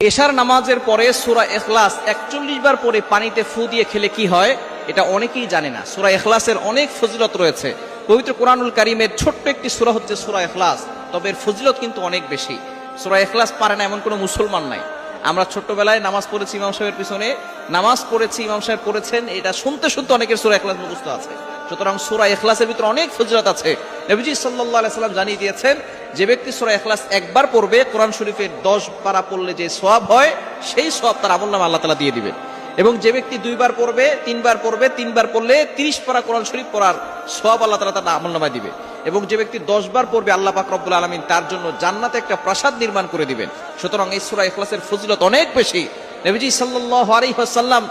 এশার নামাজের পরে সূরা ইখলাস ৪১ বার পরে পানিতে ফু দিয়ে খেলে কি হয় এটা অনেকেই জানে না। সূরা ইখলাসের অনেক ফজিলত রয়েছে। পবিত্র কোরআনুল কারীমের ছোট্ট একটি সূরা হচ্ছে সূরা ইখলাস, তবে এর ফজিলত কিন্তু অনেক বেশি। সূরা ইখলাস পারে না এমন কোনো মুসলমান নাই। আমরা ছোট্টবেলায় নামাজ পড়েছি ইমাম সাহেবের পিছনে, নামাজ পড়েছি ইমাম সাহেব পড়েছেন, এটা শুনতে শুনতে অনেকের সূরা ইখলাস মুখস্থ আছে। সুতরাং সূরা ইখলাসের ভিতরে অনেক ফজিলত আছে। নবীজি সাল্লাল্লাহু আলাইহি সাল্লাম জানিয়ে দিয়েছেন, যে ব্যক্তি সূরা ইখলাস একবার পড়বে কোরআন শরীফের 10 পারা পড়লে যে সওয়াব হয় সেই সওয়াব তার আমলনামে আল্লাহ তাআলা দিয়ে দিবেন। এবং যে ব্যক্তি 2 বার পড়বে, 3 বার পড়বে, 3 বার পড়লে 30 পারা কোরআন শরীফ পড়ার সওয়াব আল্লাহ তাআলা তার আমলনামায় দিবে। এবং যে ব্যক্তি 10 বার পড়বে আল্লাহ পাক রব্বুল আলামিন তার জন্য জান্নাতে একটা প্রাসাদ নির্মাণ করে দিবেন। সুতরাং এই সূরা ইখলাসের ফজিলত অনেক বেশি। নবীজি সাল্লাল্লাহু আলাইহি ওয়াসাল্লাম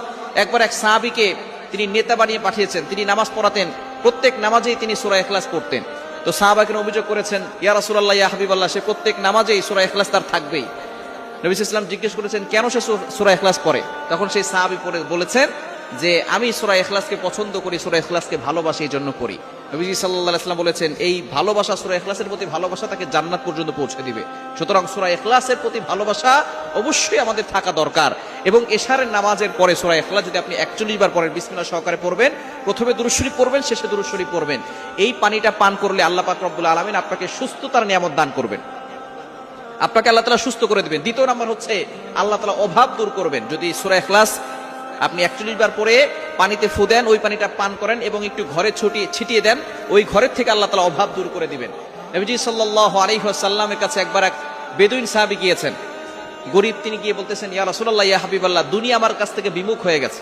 একবার এক সাহাবীকে তিনি নেতা বানিয়ে পাঠিয়েছেন, তিনি নামাজ পড়াতেন, প্রত্যেক নামাজেই তিনি সূরা ইখলাস পড়তেন। তো সাহাবাকে অভিযোগ করেছেন, ইয়া রাসূলুল্লাহ, ইয়া হাবিবাল্লাহ, সে প্রত্যেক নামাজেই সূরা ইখলাস তার থাকবেই। নবী সাল্লাল্লাহু আলাইহি ওয়াসাল্লাম জিজ্ঞেস করেছেন, কেন সে সূরা ইখলাস পড়ে? তখন সেই সাহাবী বলেছেন যে আমি সূরা ইখলাসকে পছন্দ করি, সূরা ইখলাসকে ভালোবাসি, এই জন্য করি। নবীজি সাল্লাল্লাহু আলাইহি ওয়াসাল্লাম বলেছেন, এই ভালোবাসা, সূরা ইখলাসের প্রতি ভালোবাসা তাকে জান্নাত পর্যন্ত পৌঁছে দিবে। সুতরাং সূরা ইখলাসের প্রতি ভালোবাসা অবশ্যই আমাদের থাকা দরকার। এবং এশারের নামাজের পরে সূরা ইখলাস যদি আপনি ৪১ বার পড়েন, বিসমিল্লাহ সহকারে পড়বেন, প্রথমে দুরূদ শরীফ পড়বেন, শেষে দুরূদ শরীফ পড়বেন, এই পানিটা পান করলে আল্লাহ পাক রব্বুল আলামিন আপনাকে সুস্থতার নিয়ামত দান করবেন, আপনাকে আল্লাহ তাআলা সুস্থ করে দিবেন। দ্বিতীয় নাম্বার হচ্ছে আল্লাহ তাআলা অভাব দূর করবেন। যদি সূরা ইখলাস আপনি ৪১ বার পরে পানিতে ফু দেন, ওই পানিটা পান করেন এবং একটু ঘরে ছিটিয়ে দেন, ওই ঘরের থেকে আল্লাহ তাআলা অভাব দূর করে দিবেন। নবীজি সাল্লাল্লাহু আলাইহি ওয়াসাল্লামের কাছে একবার এক বেদুইন সাহাবী গিয়েছেন, গরীব, তিনি গিয়ে বলতেছেন, ইয়া রাসূলুল্লাহ, ইয়া হাবিবাল্লাহ, দুনিয়া আমার কাছ থেকে বিমুখ হয়ে গেছে,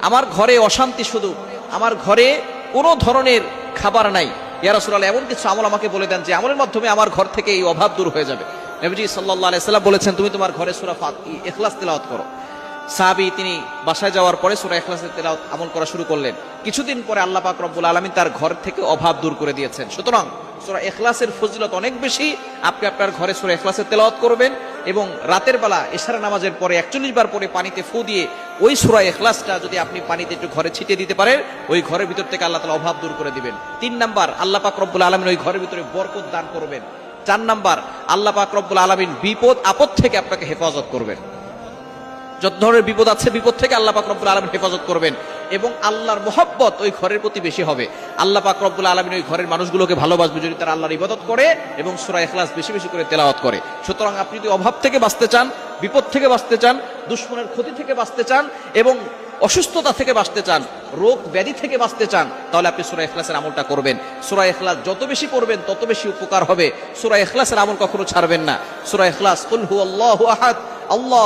আমার ঘরে অশান্তি শুধু, আমার ঘরে কোনো ধরনের খাবার নাই, ইয়া রাসূলুল্লাহ, এমন কিছু আমল আমাকে বলে দেন যে আমলের মাধ্যমে আমার ঘর থেকে এই অভাব দূর হয়ে যাবে। নবীজি সাল্লাল্লাহু আলাইহি ওয়াসাল্লাম বলেছেন, তুমি তোমার ঘরে সূরা ইখলাস তেলাওয়াত করো। সাহাবী তিনি বাসায় যাওয়ার পরে সূরা ইখলাসের তেলাওয়াত আমল করা শুরু করলেন। কিছুদিন পরে আল্লাহ পাক রব্বুল আলামিন তার ঘর থেকে অভাব দূর করে দিয়েছেন। সুতরাং সূরা ইখলাসের ফজিলত অনেক বেশি। আপনি আপনার ঘরে সূরা ইখলাসের তেলাওয়াত করবেন এবং রাতের বেলা এশার নামাজের পরে ৪১ বার পরে পানিতে ফু দিয়ে ওই সূরা ইখলাসটা যদি আপনি পানিতে একটু ঘরে ছিটিয়ে দিতে পারেন, ওই ঘরের ভিতর থেকে আল্লাহ তাআলা অভাব দূর করে দিবেন। 3 নাম্বার, আল্লাহ পাক রব্বুল আলামিন ওই ঘরের ভিতরে বরকত দান করবেন। 4 নাম্বার, আল্লাহ পাক রব্বুল আলামিন বিপদ আপদ থেকে আপনাকে হেফাজত করবেন। যত ধরনের বিপদ আছে, বিপদ থেকে আল্লাহ পাক রব্বুল আলামিন হেফাজত করবেন এবং আল্লাহর মহব্বত ওই ঘরের প্রতি বেশি হবে। আল্লাহ পাক রব্বুল আলামিন ওই ঘরের মানুষগুলোকে ভালোবাসবে যদি তারা আল্লাহর ইবাদত করে এবং সূরা ইখলাস বেশি বেশি করে তেলাওয়াত করে। সুতরাং আপনি যদি অভাব থেকে বাঁচতে চান, বিপদ থেকে বাঁচতে চান, দুশমনের ক্ষতি থেকে বাঁচতে চান এবং অসুস্থতা থেকে বাঁচতে চান, রোগ ব্যাধি থেকে বাঁচতে চান, তাহলে আপনি সূরা ইখলাসের আমলটা করবেন। সূরা ইখলাস যত বেশি পড়বেন তত বেশি উপকার হবে। সূরা ইখলাসের আমল কখনো ছাড়বেন না। সূরা ইখলাস, কুল হুয়াল্লাহু আহাদ, আল্লাহ